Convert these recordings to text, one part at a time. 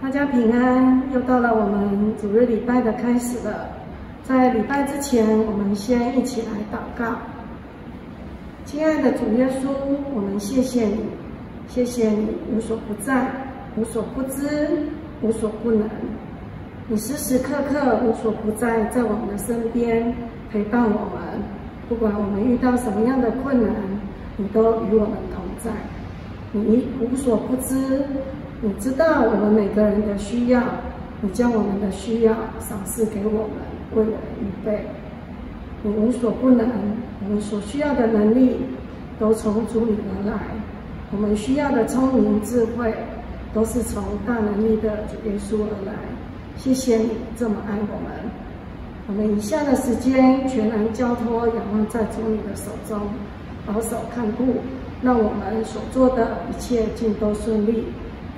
大家平安，又到了我们主日礼拜的开始了。在礼拜之前，我们先一起来祷告。亲爱的主耶稣，我们谢谢你，谢谢你无所不在，无所不知，无所不能。你时时刻刻无所不在，在我们的身边陪伴我们。不管我们遇到什么样的困难，你都与我们同在。你无所不知，你知道我们每个人的需要，你将我们的需要赏赐给我们，为我们预备。你无所不能，我们所需要的能力都从主你而来。我们需要的聪明智慧，都是从大能力的主耶稣而来。谢谢你这么爱我们。我们以下的时间全然交托仰望在主你的手中，保守看顾，让我们所做的一切尽都顺利。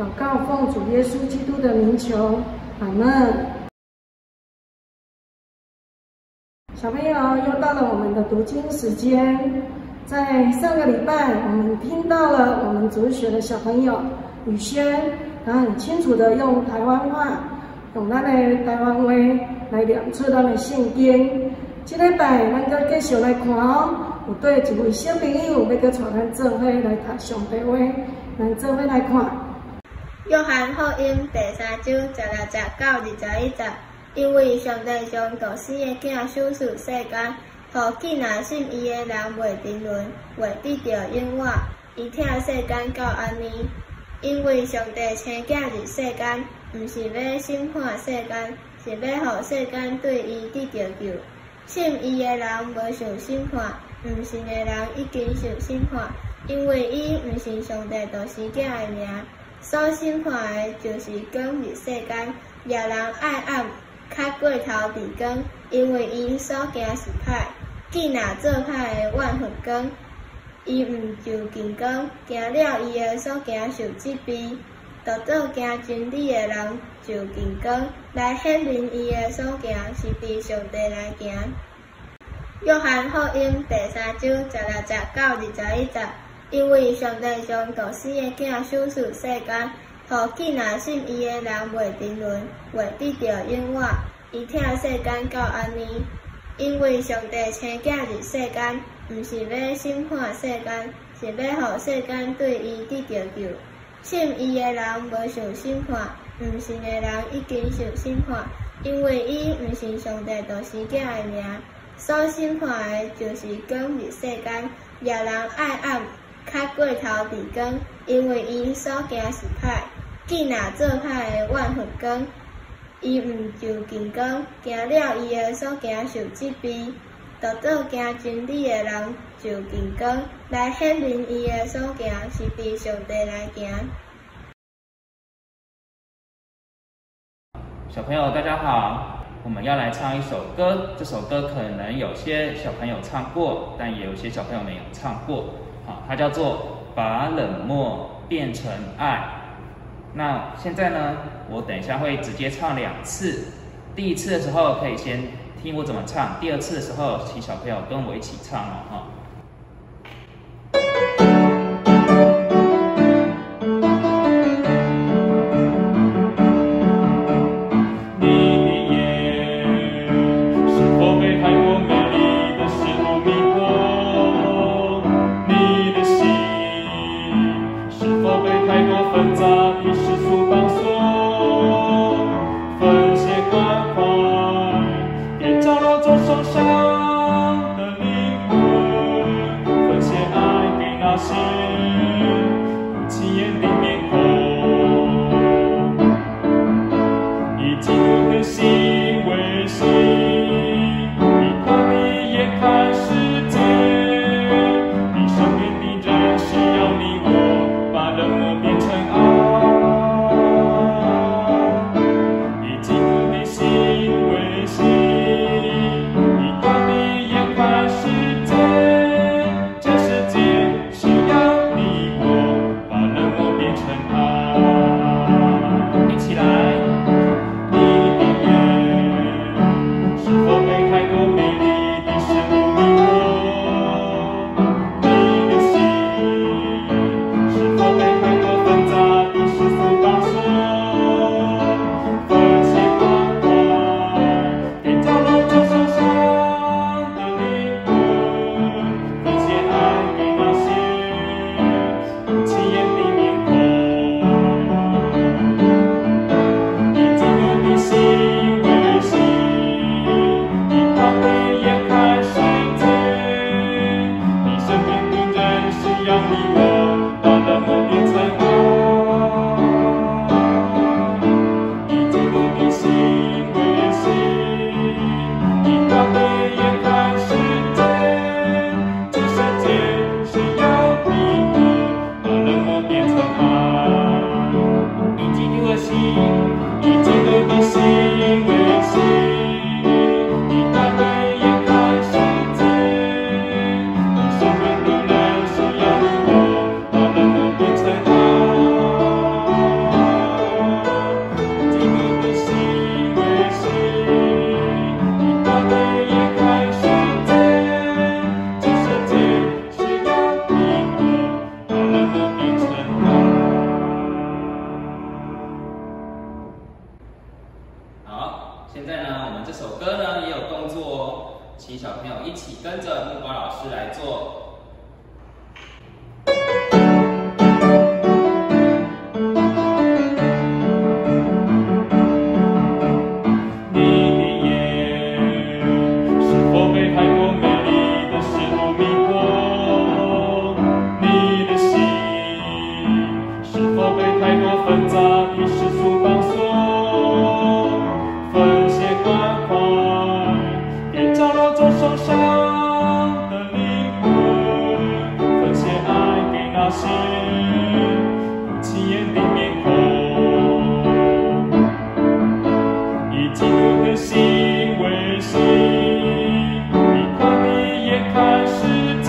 祷告奉主耶稣基督的名求，阿们。小朋友，又到了我们的读经时间。在上个礼拜，我们听到了我们主日学的小朋友宇轩，他很清楚的用台湾话，用咱的台湾话来念出咱的圣经。这礼拜，咱再继续来看哦。有对一位小朋友要搁带咱做伙来读上帝话，咱做伙来看。约翰福音第3章16节到21节，因为上帝将独生的囝赏赐世间，互既然信伊的人袂沉沦，袂得到永远。伊疼世间到安尼，因为上帝生囝入世间，毋是要审判世间，是要互世间对伊得到救。信伊的人无受审判，毋信的人已经受审判，因为伊毋是上帝独生囝的名。所审判的就是光入世间，也人爱暗，较过头伫光，因为伊所行是歹。既若做歹的怨恨光，伊毋就近光，行了伊的所行受责备。独做行真理的人就近光，来显明伊的所行是伫上帝来行。约翰福音第3章16节到21节，因为上帝将独生的囝赏赐世间，互既然信伊的人袂沉沦，袂得到永远。伊疼世间到安尼，因为上帝生囝入世间，毋是要审判世间，是要互世间对伊得到救。信伊的人无受审判，毋信的人已经受审判，因为伊毋是上帝独生囝的名。所审判的就是光入世间，也人爱暗，较过头伫光，因为伊所行是歹。既若做歹的怨恨光，伊毋就近光，行了伊的所行受责备。独做行真理的人就近光，来显明伊的所行是伫上帝来行。小朋友大家好，我们要来唱一首歌。这首歌可能有些小朋友唱过，但也有些小朋友没有唱过。它叫做《把冷漠变成爱》。那现在呢，我等一下会直接唱2次。第一次的时候可以先听我怎么唱，第2次的时候请小朋友跟我一起唱哦。成爱。以基督的心，以基督的心为心，以他的眼看世界，以生命的人是要我，把冷漠变成爱。以基督的心为心，以他的眼看世界，这世界是要你我，把冷漠变成爱。好，现在呢，我们这首歌呢也有动作哦，请小朋友一起跟着木瓜老师来做。你的眼是否被太多美丽的事物迷惑？你的心是否被太多纷杂的世俗绑锁？分些关怀给角落中受伤的灵魂，分些爱给那些不起眼的面孔。以基督的心为心，以他的眼看世界，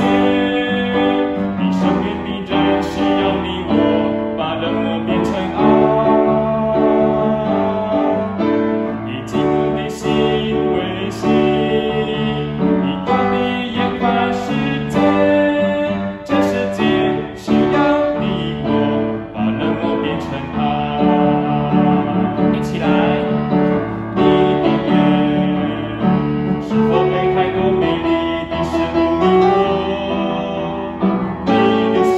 你身边的人需要你我，把冷漠变成爱。以基督的心为心，以他的眼看世界，这世界需要你我，把冷漠变成爱。一起来。你的眼是否被太多美丽的事物迷惑？你的心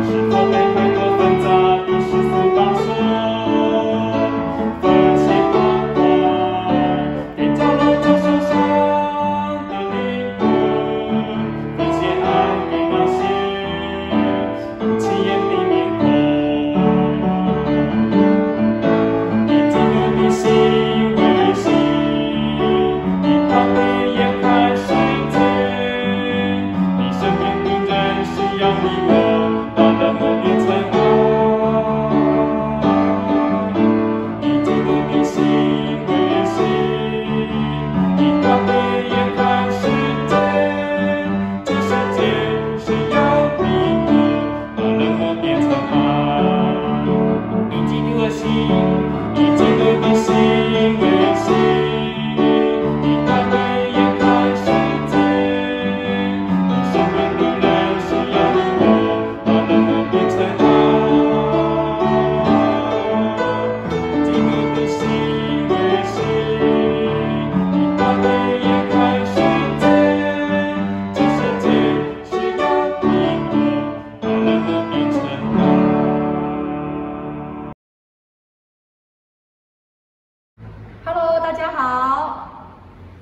是否被太多纷杂的世俗绑锁？分些关怀给角落中受伤的灵魂，分些爱给那些不起眼的面孔。以基督的心为心，以他的眼看世界，你身边的人需要你我，把冷漠变成爱。以基督的心为心，以他的眼看世界，这世界需要你我，把冷漠变成爱。以基督的心，以基督的心为心，以他的眼看世界，你身边的人需要你我，把冷漠变成爱。以基督的心为心，以他的眼看世界，这世界需要你我，把冷漠变成爱。Hello， 大家好。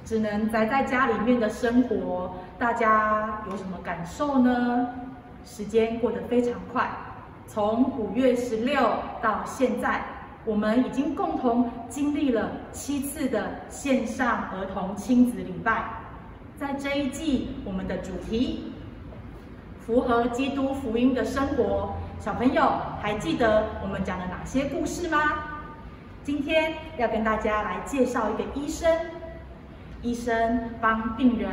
只能宅在家里面的生活，大家有什么感受呢？时间过得非常快，从5月16到现在，我们已经共同经历了7次的线上儿童亲子礼拜。在这一季，我们的主题符合基督福音的生活，小朋友还记得我们讲了哪些故事吗？今天要跟大家来介绍一个医生，医生帮病人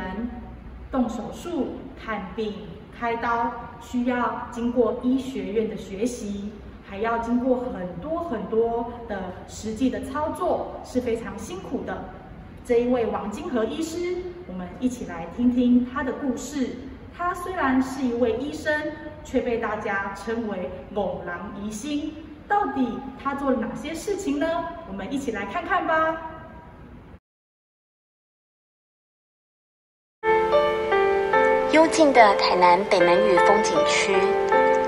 动手术、看病、开刀，需要经过医学院的学习，还要经过很多的实际的操作，是非常辛苦的。这一位王金和医师，我们一起来听听他的故事。他虽然是一位医生，却被大家称为猛狼医星。到底他做了哪些事情呢？我们一起来看看吧。幽静的台南北门屿风景区，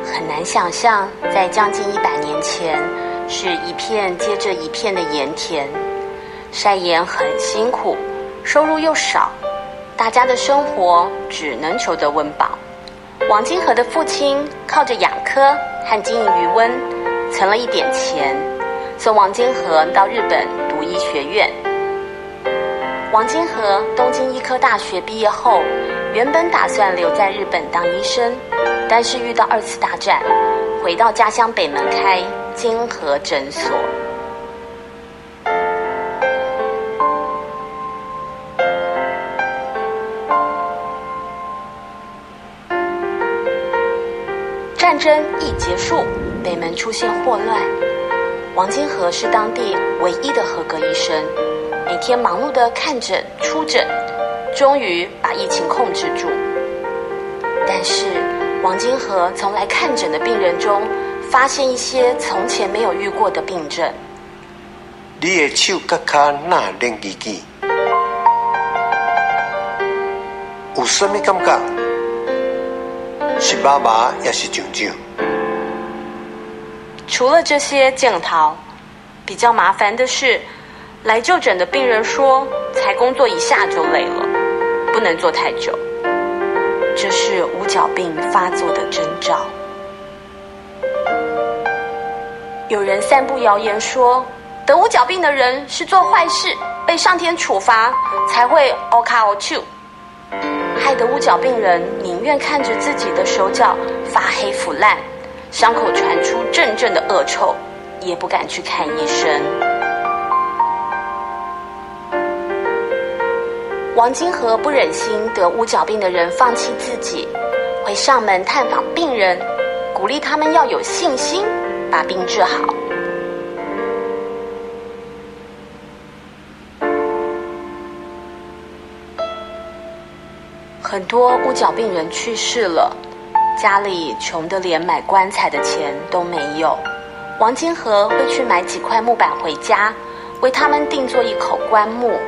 很难想象，在将近100年前，是一片接着一片的盐田，晒盐很辛苦，收入又少，大家的生活只能求得温饱。王金和的父亲靠着养蚵和经营渔温，存了一点钱，送王金和到日本读医学院。王金和东京医科大学毕业后，原本打算留在日本当医生，但是遇到2次大战，回到家乡北门开金河诊所。战争一结束，北门出现霍乱。王金河是当地唯一的合格医生，每天忙碌的看诊出诊，终于把疫情控制住。但是王金河从来看诊的病人中，发现一些从前没有遇过的病症。你的手甲脚哪冷叽叽？有什么感觉？是麻麻也是痒痒？除了这些检讨，比较麻烦的是，来就诊的病人说，才工作一下就累了，不能坐太久。这是五角病发作的征兆。有人散布谣言说，得五角病的人是做坏事，被上天处罚，才会乌卡乌手，害得五角病人宁愿看着自己的手脚发黑腐烂，伤口传出阵阵的恶臭，也不敢去看医生。王金河不忍心得五角病的人放弃自己，会上门探访病人，鼓励他们要有信心，把病治好。很多五角病人去世了，家里穷得连买棺材的钱都没有。王金河会去买几块木板回家，为他们定做一口棺木，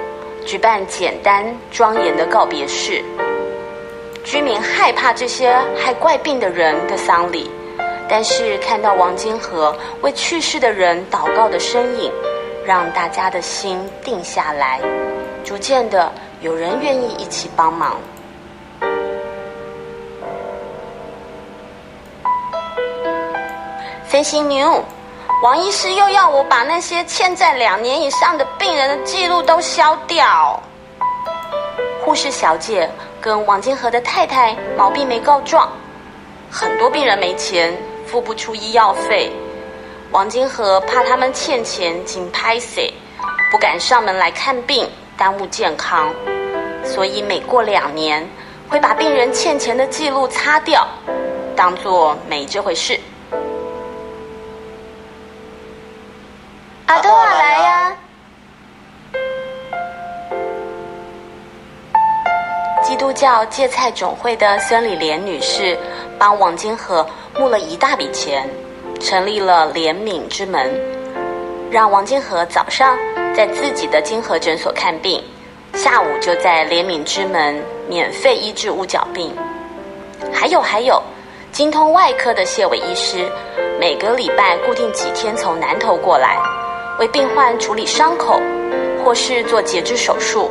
举办简单庄严的告别式。居民害怕这些害怪病的人的丧礼，但是看到王金河为去世的人祷告的身影，让大家的心定下来，逐渐的有人愿意一起帮忙。飞行牛，王医师又要我把那些欠债2年以上的病人的记录都消掉。护士小姐跟王金河的太太毛碧梅告状，很多病人没钱，付不出医药费。王金河怕他们欠钱紧拍谁，不敢上门来看病，耽误健康，所以每过2年会把病人欠钱的记录擦掉，当作没这回事。阿多瓦来呀！基督教芥菜总会的孙李莲女士帮王金河募了一大笔钱，成立了怜悯之门，让王金河早上在自己的金河诊所看病，下午就在怜悯之门免费医治五角病。还有，精通外科的谢伟医师每个礼拜固定几天从南投过来，为病患处理伤口或是做截肢手术。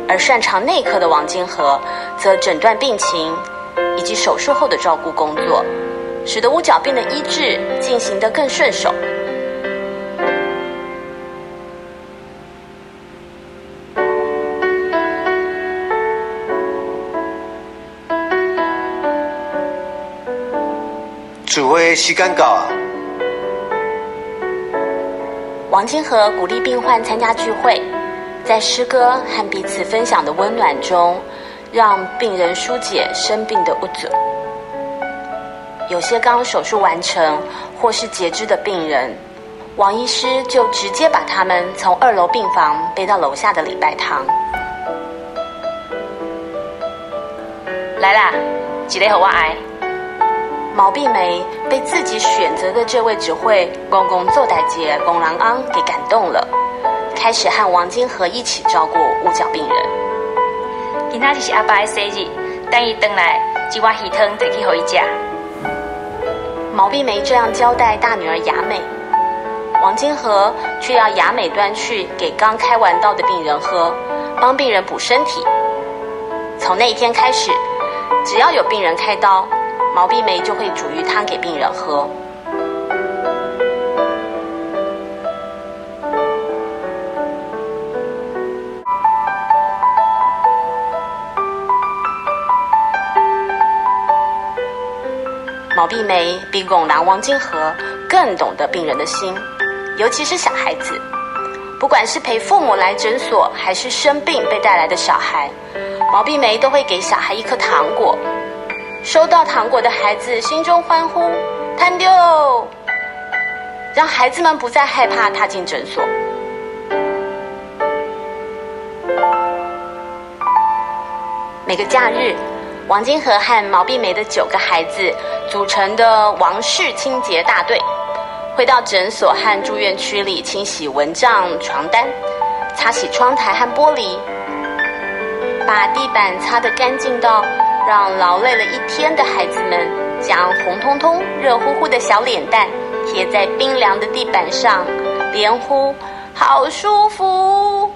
而擅长内科的王金河则诊断病情以及手术后的照顾工作，使得五角病的医治进行得更顺手。聚会时间到啊！王金河鼓励病患参加聚会，在诗歌和彼此分享的温暖中，让病人疏解生病的无助。有些刚手术完成或是截肢的病人，王医师就直接把他们从2楼病房背到楼下的礼拜堂。来啦，一个给我挨。毛碧梅被自己选择的这位只会公公做代志的公人昂给感动了，开始和王金河一起照顾五角病人。今仔就是阿爸的生日，等伊回来，一碗鱼汤就去给伊吃。毛碧梅这样交代大女儿雅美，王金河却要雅美端去给刚开完刀的病人喝，帮病人补身体。从那一天开始，只要有病人开刀，毛碧梅就会煮鱼汤给病人喝。毛碧梅比拱郎王金河更懂得病人的心，尤其是小孩子。不管是陪父母来诊所，还是生病被带来的小孩，毛碧梅都会给小孩一颗糖果。收到糖果的孩子心中欢呼，摊丢，让孩子们不再害怕踏进诊所。每个假日，王金河和毛碧梅的9个孩子组成的王氏清洁大队，会到诊所和住院区里清洗蚊帐、床单，擦洗窗台和玻璃，把地板擦得干净到让劳累了一天的孩子们将红彤彤、热乎乎的小脸蛋贴在冰凉的地板上，连呼好舒服。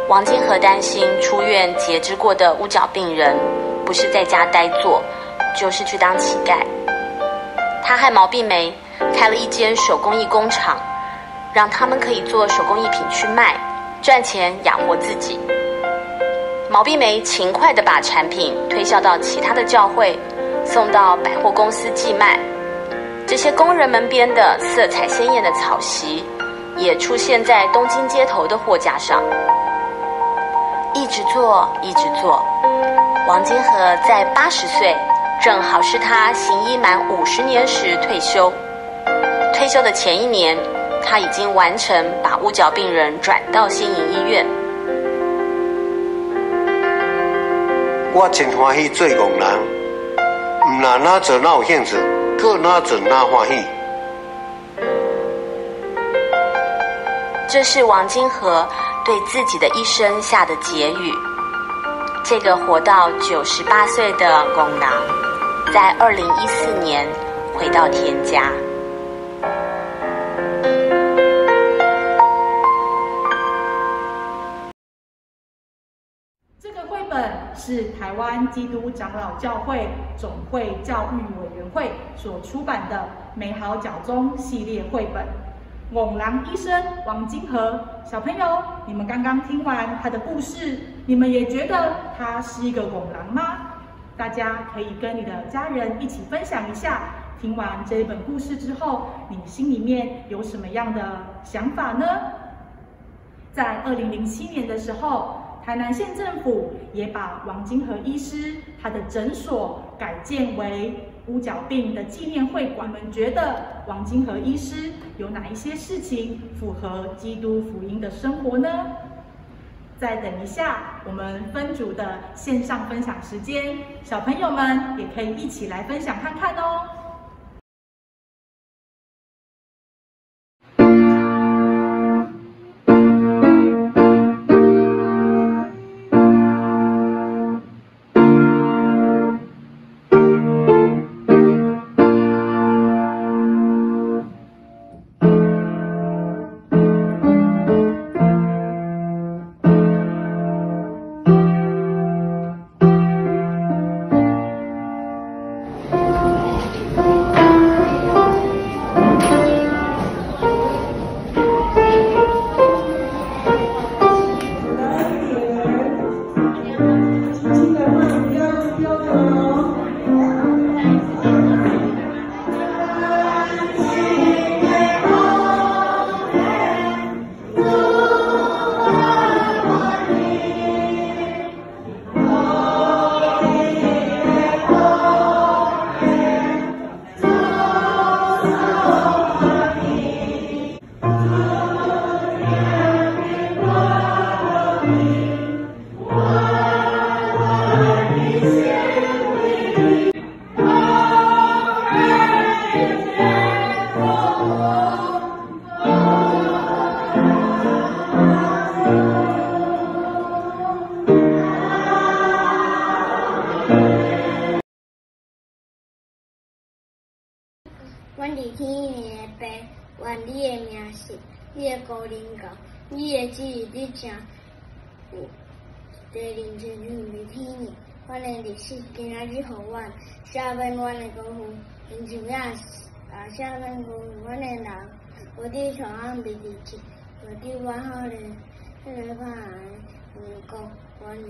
王金河担心出院截肢过的乌脚病人不是在家呆坐，就是去当乞丐。他和毛碧梅开了一间手工艺工厂，让他们可以做手工艺品去卖，赚钱养活自己。毛碧梅勤快地把产品推销到其他的教会，送到百货公司寄卖。这些工人们编的色彩鲜艳的草席，也出现在东京街头的货架上。一直做，一直做。王金河在80岁，正好是他行医满50年时退休。退休的前1年，他已经完成把乌脚病人转到新营医院。我真欢喜做工人，唔那哪做哪有兴趣，搁哪做哪欢喜。这是王金河对自己的一生下的结语。这个活到98岁的公郎，在2014年回到天家。这个绘本是台湾基督长老教会总会教育委员会所出版的《美好脚踪》系列绘本。拱郎医生王金河，小朋友，你们刚刚听完他的故事，你们也觉得他是一个拱郎吗？大家可以跟你的家人一起分享一下，听完这一本故事之后，你心里面有什么样的想法呢？在2007年的时候，台南县政府也把王金河医师他的诊所改建为乌脚病的纪念会馆。你们觉得王金河医师有哪一些事情符合基督福音的生活呢？再等一下，我们分组的线上分享时间，小朋友们也可以一起来分享看看哦。阮伫天的爸，愿你的名是，你的高灵高，你的旨意你正有。地灵真像伫天呢，阮的历史今仔日互阮写免阮的辜负，亲像写免辜负阮的人，无伫床上袂离去，无伫我好咧，迄个歹国万人，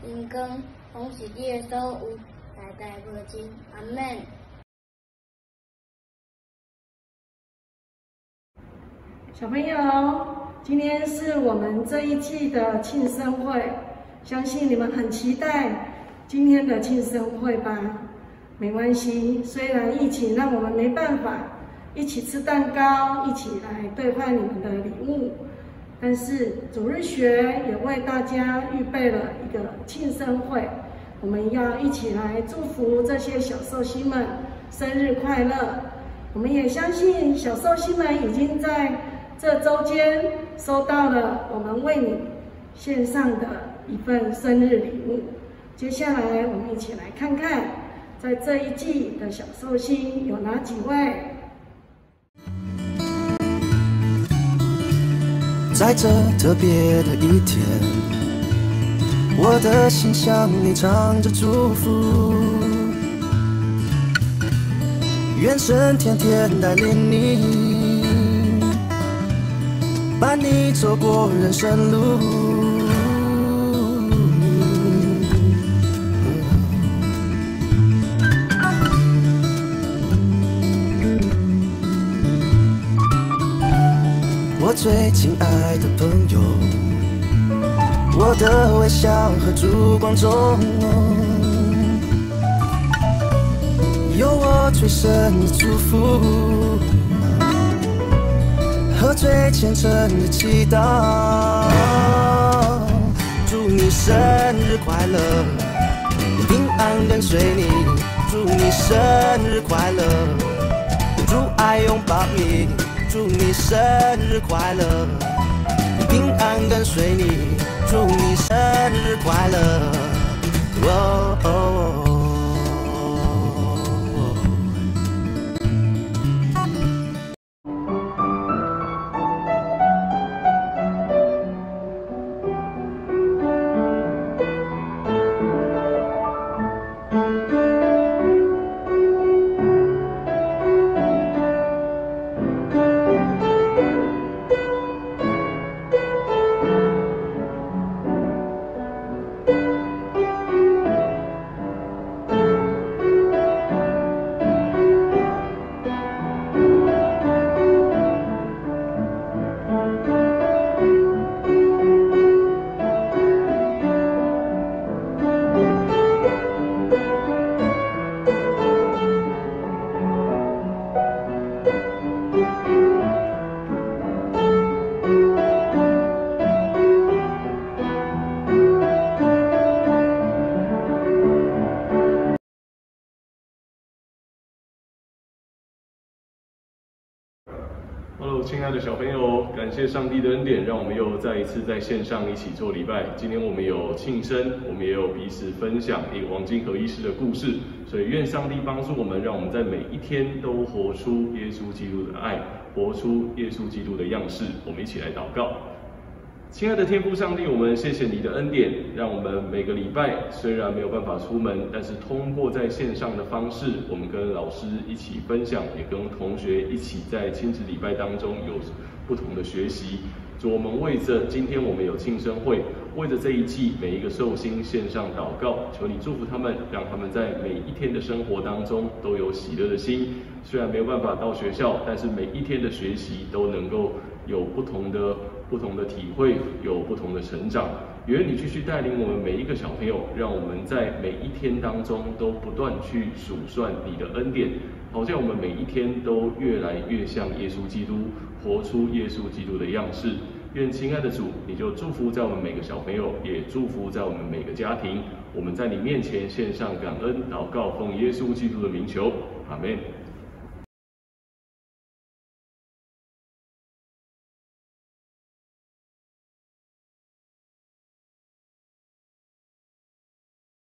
因讲奉是你的所有，代代无尽。阿门。小朋友，今天是我们这一季的庆生会，相信你们很期待今天的庆生会吧？没关系，虽然疫情让我们没办法一起吃蛋糕，一起来兑换你们的礼物，但是主日学也为大家预备了一个庆生会，我们要一起来祝福这些小寿星们生日快乐。我们也相信小寿星们已经在这周间收到了我们为你献上的一份生日礼物。接下来我们一起来看看，在这一季的小寿星有哪几位？在这特别的一天，我的心向你唱着祝福，愿神天天带领你，伴你走过人生路。我最亲爱的朋友，我的微笑和烛光中，有我最深的祝福和最虔诚的祈祷。祝你生日快乐，平安跟随你。祝你生日快乐，主爱拥抱你。祝你生日快乐，平安跟随你。祝你生日快乐。哦哦哦 Hello， 亲爱的小朋友，感谢上帝的恩典，让我们又再一次在线上一起做礼拜。今天我们有庆生，我们也有彼此分享一个王金河医师的故事。所以愿上帝帮助我们，让我们在每一天都活出耶稣基督的爱，活出耶稣基督的样式。我们一起来祷告。亲爱的天父上帝，我们谢谢你的恩典，让我们每个礼拜虽然没有办法出门，但是通过在线上的方式，我们跟老师一起分享，也跟同学一起在亲子礼拜当中有不同的学习。主，我们为着今天我们有庆生会，为着这一季每一个寿星献上祷告，求你祝福他们，让他们在每一天的生活当中都有喜乐的心。虽然没有办法到学校，但是每一天的学习都能够有不同的体会，有不同的成长。愿你继续带领我们每一个小朋友，让我们在每一天当中都不断去数算你的恩典，好像我们每一天都越来越像耶稣基督，活出耶稣基督的样式。愿亲爱的主，你就祝福在我们每个小朋友，也祝福在我们每个家庭。我们在你面前献上感恩祷告，奉耶稣基督的名求，阿们。